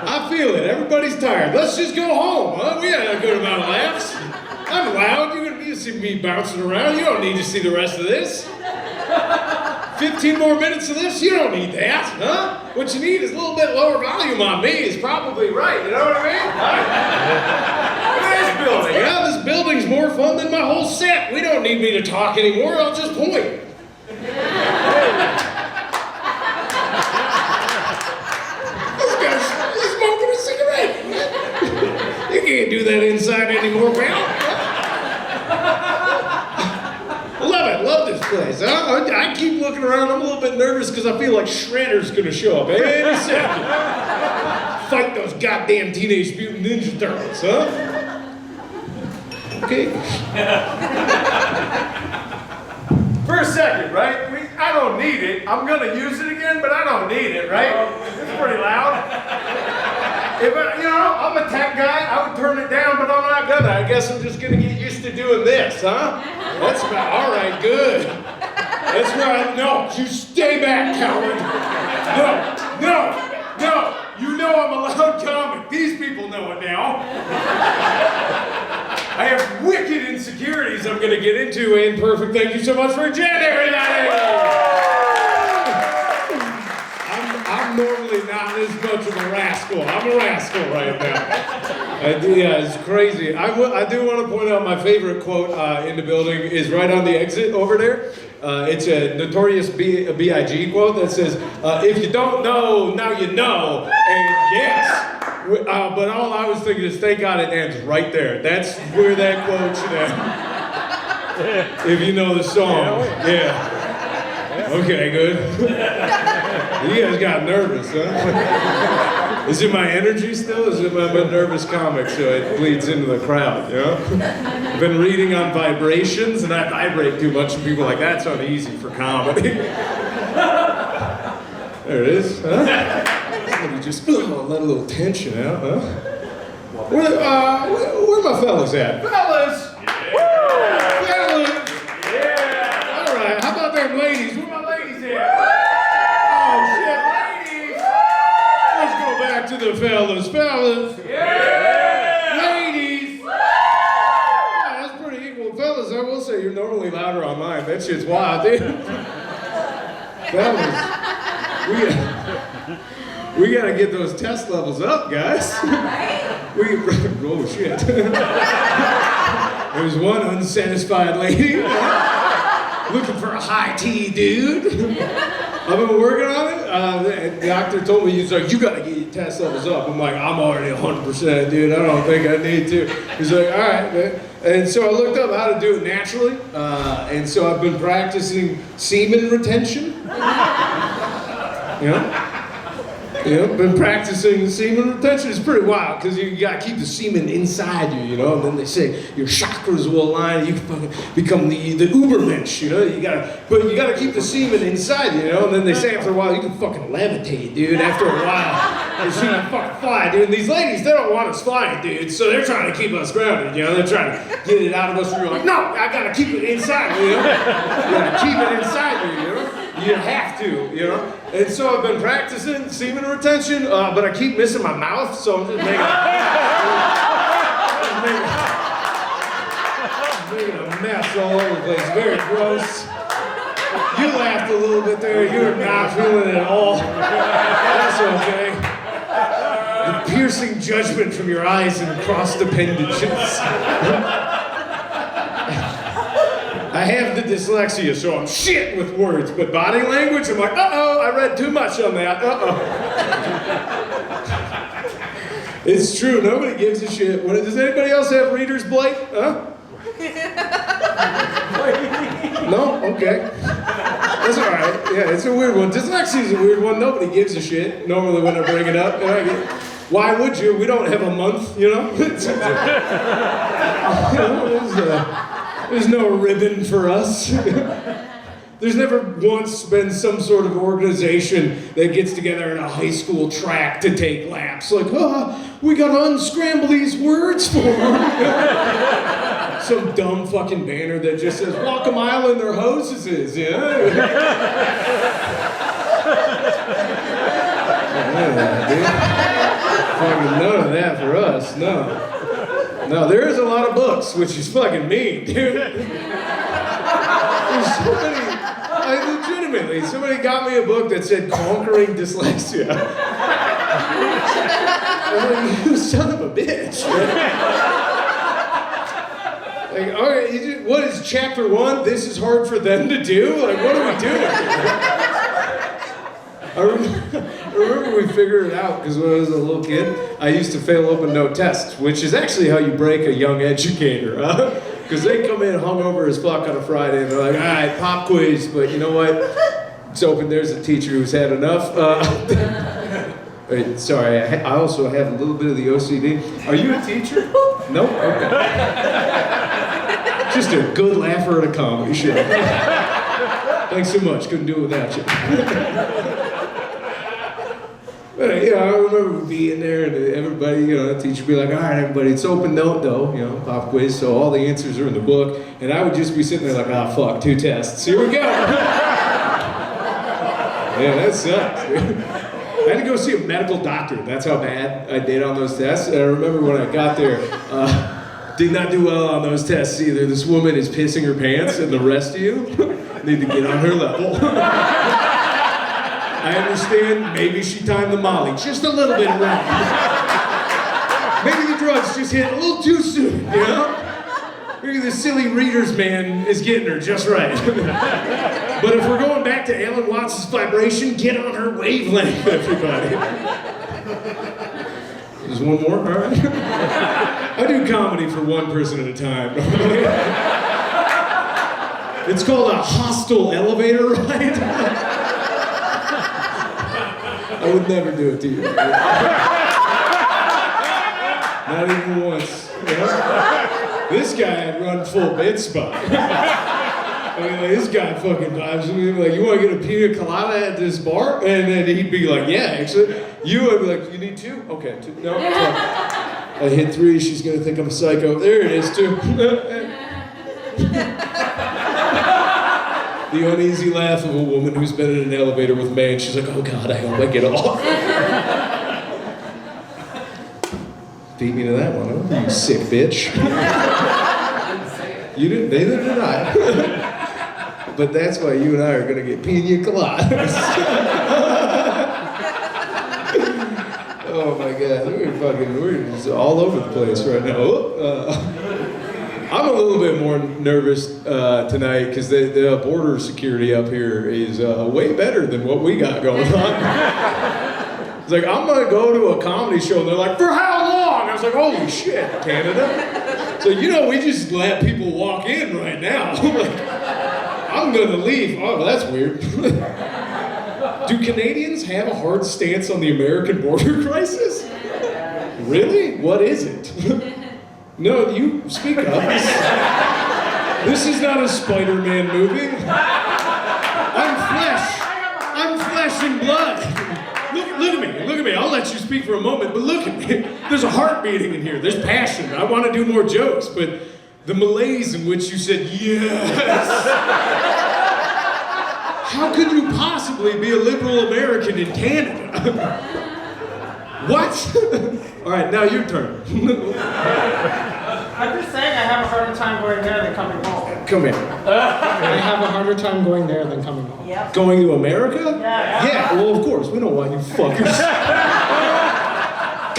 I feel it. Everybody's tired. Let's just go home, huh? We had a good amount of laughs. I'm loud. You're gonna see me bouncing around. You don't need to see the rest of this. 15 more minutes of this? You don't need that, huh? What you need is a little bit lower volume on me is probably right. You know what I mean? Look at this building. Yeah, this building's more fun than my whole set. We don't need me to talk anymore. I'll just point. You can't do that inside anymore, pal. Love this place. I keep looking around. I'm a little bit nervous because I feel like Shredder's gonna show up any second. Fight those goddamn Teenage Mutant Ninja Turtles, huh? Okay. For a second, right? I don't need it. I'm gonna use it again, but I don't need it, right? It's pretty loud. If I'm a tech guy, I would turn it down, but I'm not gonna. I guess I'm just gonna get used to doing this, huh? That's about, all right, good. That's right. No, you stay back, coward. No. You know I'm a loud comic. These people know it now. I have wicked insecurities I'm gonna get into. And perfect. Thank you so much for Jen, everybody. I'm normally not as much of a rascal. I'm a rascal right now. Yeah, it's crazy. I do want to point out my favorite quote in the building is right on the exit over there. It's a notorious B.I.G. quote that says, if you don't know, now you know. And yes, but all I was thinking is thank God it ends right there. That's where that quote should end. If you know the song. Yeah. Okay, good. You guys got nervous, huh? Is it my energy still? Is it my nervous comic so it bleeds into the crowd, you know? I've been reading on vibrations and I vibrate too much and people are like, that's uneasy for comedy. There it is, huh? Somebody just let a little tension out, huh? Where my fellas at? Fellas! Ladies, where my ladies at? Oh shit, ladies! Let's go back to the fellas. Yeah! Ladies! Yeah, that's pretty equal. Fellas, I will say you're normally louder on mine. That shit's wild, dude. Fellas, we gotta get those test levels up, guys. Oh shit. There's one unsatisfied lady. Looking for a high tea, dude. I've been working on it. The doctor told me, he's like, you gotta get your test levels up. I'm like, I'm already 100%, dude. I don't think I need to. He's like, all right, man. And so I looked up how to do it naturally. And so I've been practicing semen retention. Been practicing semen retention. It's pretty wild because you gotta keep the semen inside you, and then they say your chakras will align, you can fucking become the ubermensch, you gotta keep the semen inside you, and then they say after a while you can fucking levitate, dude, after a while. You see you fucking fly, dude. And these ladies, they don't want us flying, dude, so they're trying to keep us grounded, they're trying to get it out of us, and you're like, no, I gotta keep it inside, you gotta keep it inside you, You have to, And so I've been practicing semen retention, but I keep missing my mouth, so I'm just making a mess all over the place. Very gross. You laughed a little bit there. You're not feeling it at all. That's okay. The piercing judgment from your eyes and crossed appendages. I have the dyslexia, so I'm shit with words, but body language, I'm like, uh-oh, I read too much on that, uh-oh. It's true, nobody gives a shit. Does anybody else have reader's blight, huh? No? Okay. That's all right, yeah, it's a weird one. Dyslexia is a weird one, nobody gives a shit, normally when I bring it up. Why would you? We don't have a month, There's no ribbon for us. There's never once been some sort of organization that gets together in a high school track to take laps. Like, we gotta unscramble these words for them. Some dumb fucking banner that just says, walk a mile in their hoses, dude. Fucking none of that for us, no. No, there is a lot of books, which is fucking mean, dude. There's so many, legitimately, somebody got me a book that said Conquering Dyslexia. I'm like, you son of a bitch. Like, okay, what is chapter 1? This is hard for them to do? Like, what are we doing? I remember we figured it out because when I was a little kid, I used to fail open note tests, which is actually how you break a young educator, huh? Because they come in hungover as fuck on a Friday and they're like, all right, pop quiz, but you know what? It's open, there's a teacher who's had enough. Wait, sorry, I also have a little bit of the OCD. Are you a teacher? No? Okay. Just a good laugher at a comedy show. Thanks so much, couldn't do it without you. But I remember being there and everybody, the teacher would be like, all right, everybody, it's open note though, pop quiz, so all the answers are in the book, and I would just be sitting there like, ah, fuck, 2 tests, here we go. Yeah, that sucks, dude. I had to go see a medical doctor. That's how bad I did on those tests. And I remember when I got there, did not do well on those tests either. This woman is pissing her pants, and the rest of you need to get on her level. I understand, maybe she timed the Molly just a little bit wrong. Maybe the drugs just hit a little too soon, Maybe the silly reader's man is getting her just right. But if we're going back to Alan Watts' vibration, get on her wavelength, everybody. There's one more, all right? I do comedy for one person at a time. It's called a hostile elevator ride. I would never do it to you. Not even once. This guy had run full bid spot. I mean, like, this guy fucking vibes with me, like, you want to get a pina colada at this bar? And then he'd be like, yeah, actually. You would be like, you need 2? Okay, 2. No, I hit 3, she's going to think I'm a psycho. There it is, 2. The uneasy laugh of a woman who's been in an elevator with a man. She's like, oh God, I hope I get off. Beat me to that one, huh? You sick bitch. You didn't, neither did I. But that's why you and I are gonna get pina coladas. Oh my God, we're just all over the place right now. I'm a little bit more nervous tonight because the border security up here is way better than what we got going on. It's like, I'm gonna go to a comedy show and they're like, for how long? I was like, holy shit, Canada. So we just let people walk in right now. Like, I'm gonna leave. Oh, well, that's weird. Do Canadians have a hard stance on the American border crisis? Really? What is it? No, you speak up. This is not a Spider-Man movie. I'm flesh and blood. Look at me. I'll let you speak for a moment, but look at me. There's a heart beating in here. There's passion. I want to do more jokes, but the malaise in which you said yes. How could you possibly be a liberal American in Canada? What? All right, now your turn. I'm just saying I have a harder time going there than coming home. Come here. I have a harder time going there than coming home. Yep. Going to America? Yeah. Well, of course. We don't want you fuckers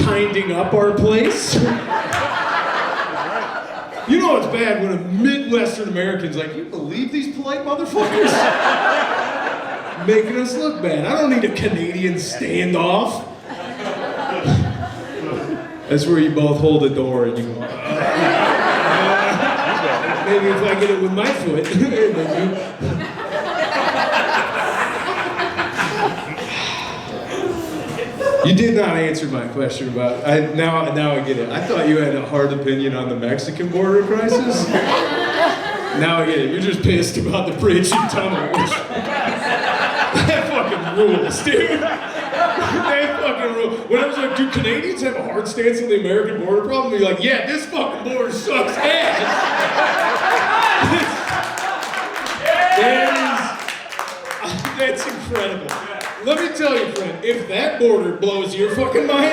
kinding up our place. You know it's bad when a Midwestern American's like, you believe these polite motherfuckers? Making us look bad. I don't need a Canadian standoff. That's where you both hold a door and you go, maybe if I get it with my foot, then you did not answer my question about, now I get it. I thought you had a hard opinion on the Mexican border crisis. Now I get it. You're just pissed about the bridge and tunnel. That fucking rules, dude. That fucking rules. When I was like, do Canadians have a hard stance on the American border problem? You're like, yeah, this fucking border sucks ass. That's incredible. Let me tell you, friend, if that border blows your fucking mind,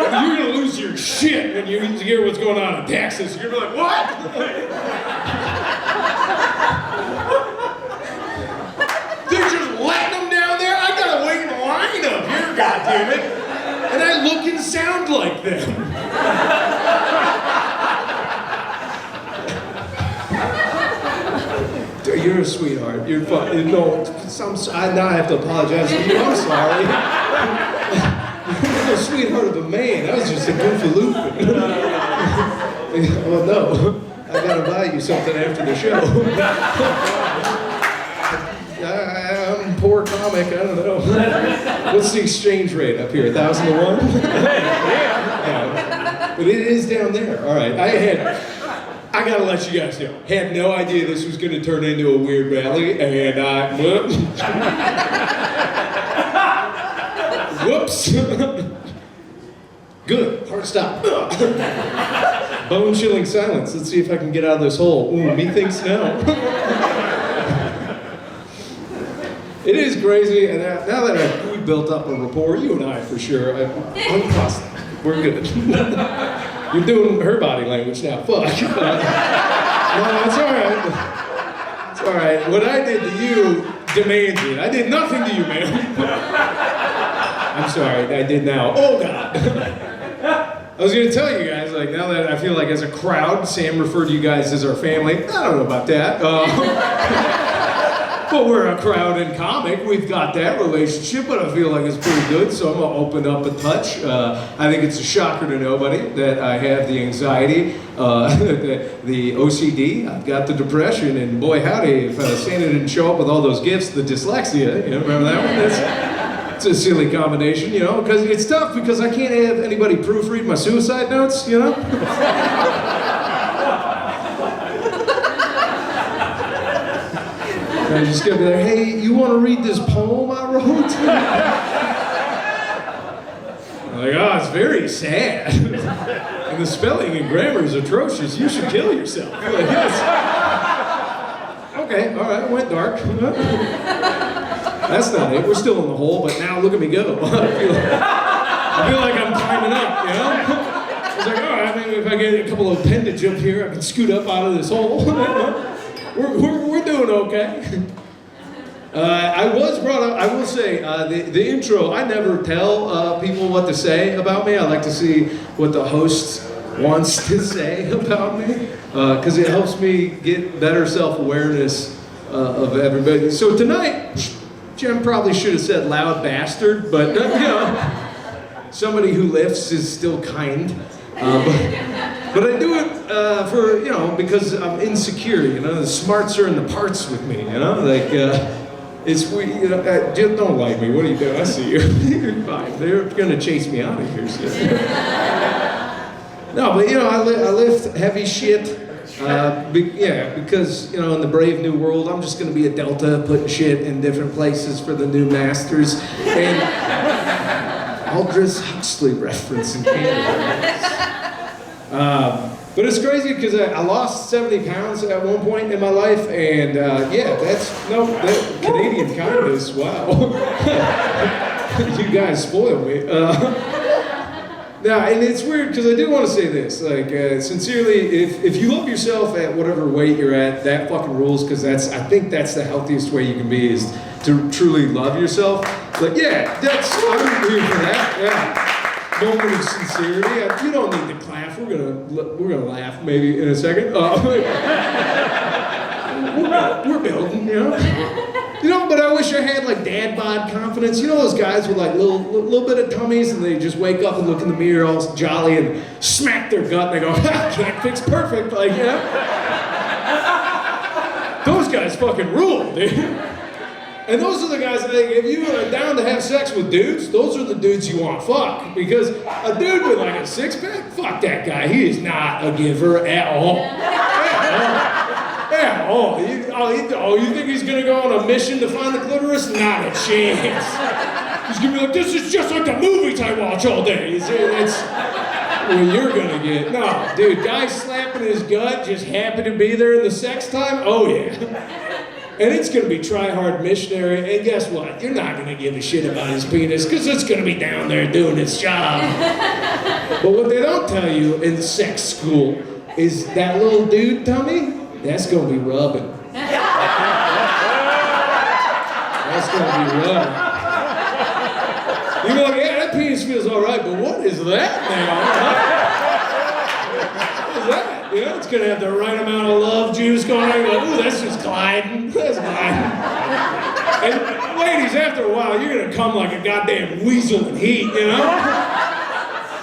you're gonna lose your shit when you hear what's going on in Texas. You're gonna be like, what? They're just letting them down there? I gotta wait in line up here, goddammit. And I look and sound like them. You're a sweetheart. You're fun. No, now I have to apologize to you. I'm sorry. You're a sweetheart of a man. That was just a goofy loop. Well, no. I gotta buy you something after the show. I'm a poor comic. I don't know. What's the exchange rate up here? 1,000 to 1? Yeah. But it is down there. All right. I gotta let you guys know. Had no idea this was gonna turn into a weird rally, and whoops. Good. Hard stop. Bone-chilling silence. Let's see if I can get out of this hole. Ooh, methinks no. It is crazy, and now that we built up a rapport, you and I for sure, we're good. You're doing her body language now. Fuck. No, it's all right. It's all right. What I did to you demands it. I did nothing to you, man. I'm sorry. I did now. Oh, God. I was going to tell you guys, like, now that I feel like as a crowd, Sam referred to you guys as our family. I don't know about that. But we're a crowd and comic. We've got that relationship, but I feel like it's pretty good, so I'm gonna open up a touch. I think it's a shocker to nobody that I have the anxiety, the OCD, I've got the depression, and boy howdy, if Santa didn't show up with all those gifts, the dyslexia, you know, remember that one? It's a silly combination, you know, because it's tough because I can't have anybody proofread my suicide notes, you know? I'm just gonna be like, hey, you want to read this poem I wrote? I'm like, oh, it's very sad. And the spelling and grammar is atrocious. You should kill yourself. Like, yes. Okay, all right, went dark. That's not it. We're still in the hole, but now look at me go. I feel like I'm climbing up, you know? It's like, all right, maybe if I get a couple of appendage up here, I can scoot up out of this hole. We're doing okay. I was brought up, I will say, the intro, I never tell people what to say about me. I like to see what the host wants to say about me, because it helps me get better self-awareness of everybody. So tonight, Jim probably should have said loud bastard, but, you know, somebody who lifts is still kind. But I do it for, you know, because I'm insecure, you know, the smarts are in the parts with me, you know, like, it's, you know, just don't like me, what are you doing? I see you. You're fine, they're gonna chase me out of here, so. No, but, you know, I lift heavy shit, because, you know, in the brave new world, I'm just gonna be a Delta putting shit in different places for the new masters, and Aldous Huxley reference in Canada. But it's crazy because I lost 70 pounds at one point in my life, and yeah, that's Canadian kindness. Wow, you guys spoil me. Now, and it's weird because I do want to say this, like, sincerely, if you love yourself at whatever weight you're at, that fucking rules, because I think that's the healthiest way you can be, is to truly love yourself. Like, yeah, I'm here for that. Yeah. Moment of sincerity. You don't need to clap. We're gonna laugh maybe in a second. We're building, you know. You know, but I wish I had like dad bod confidence. You know those guys with like little bit of tummies, and they just wake up and look in the mirror all jolly and smack their gut. And they go, I can't fix perfect, like, you know. Those guys fucking rule, dude. And those are the guys that if you are down to have sex with dudes, those are the dudes you want to fuck. Because a dude with like a six-pack, fuck that guy. He is not a giver at all. At all. You think he's going to go on a mission to find the clitoris? Not a chance. He's going to be like, this is just like the movies I watch all day. It's what you're going to get. No, dude, guy slapping his gut, just happy to be there in the sex time? Oh, yeah. And it's gonna be try-hard missionary, and guess what? You're not gonna give a shit about his penis, because it's gonna be down there doing its job. But what they don't tell you in the sex school is that little dude tummy, that's gonna be rubbing. That's gonna be rubbing. You're like, yeah, that penis feels all right, but what is that now? What is that? You know, it's gonna have the right amount of love juice going on. You're like, ooh, that's just gliding. That's gliding. And ladies, after a while, you're gonna come like a goddamn weasel in heat, you know?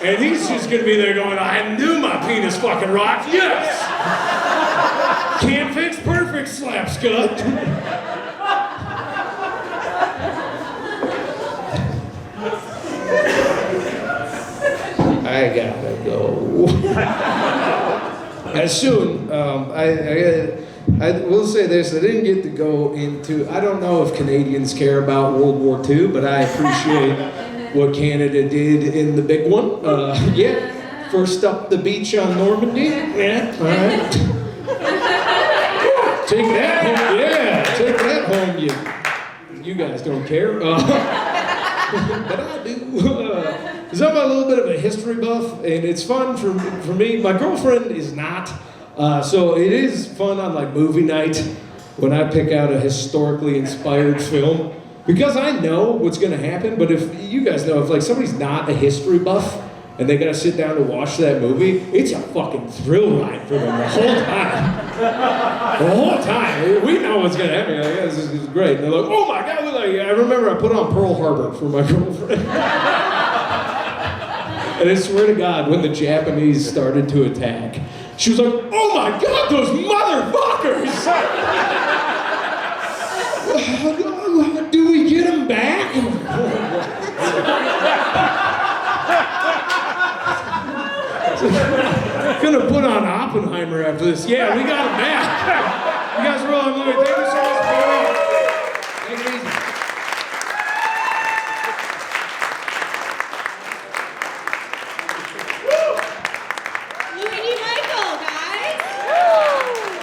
And he's just gonna be there going, I knew my penis fucking rocked, yes! Can't fix perfect, slap scut. I gotta go. As soon, I will say this, I didn't get to go into, I don't know if Canadians care about World War II, but I appreciate what Canada did in the big one. Yeah, first up the beach on Normandy. Yeah, all right. Take that home, yeah, take that home, you guys don't care. But I do. Because I'm a little bit of a history buff, and it's fun for me. My girlfriend is not, so it is fun on like movie night when I pick out a historically inspired film. Because I know what's gonna happen, but if you guys know, if like somebody's not a history buff, and they gotta sit down to watch that movie, it's a fucking thrill ride for them the whole time. The whole time. We know what's gonna happen. Like, yeah, this is great. And they're like, oh my God, like, I remember I put on Pearl Harbor for my girlfriend. And I swear to God, when the Japanese started to attack, she was like, oh my God, those motherfuckers! Do we get them back? Gonna put on Oppenheimer after this. Yeah, we got him back. You guys are all, thank you so much for coming.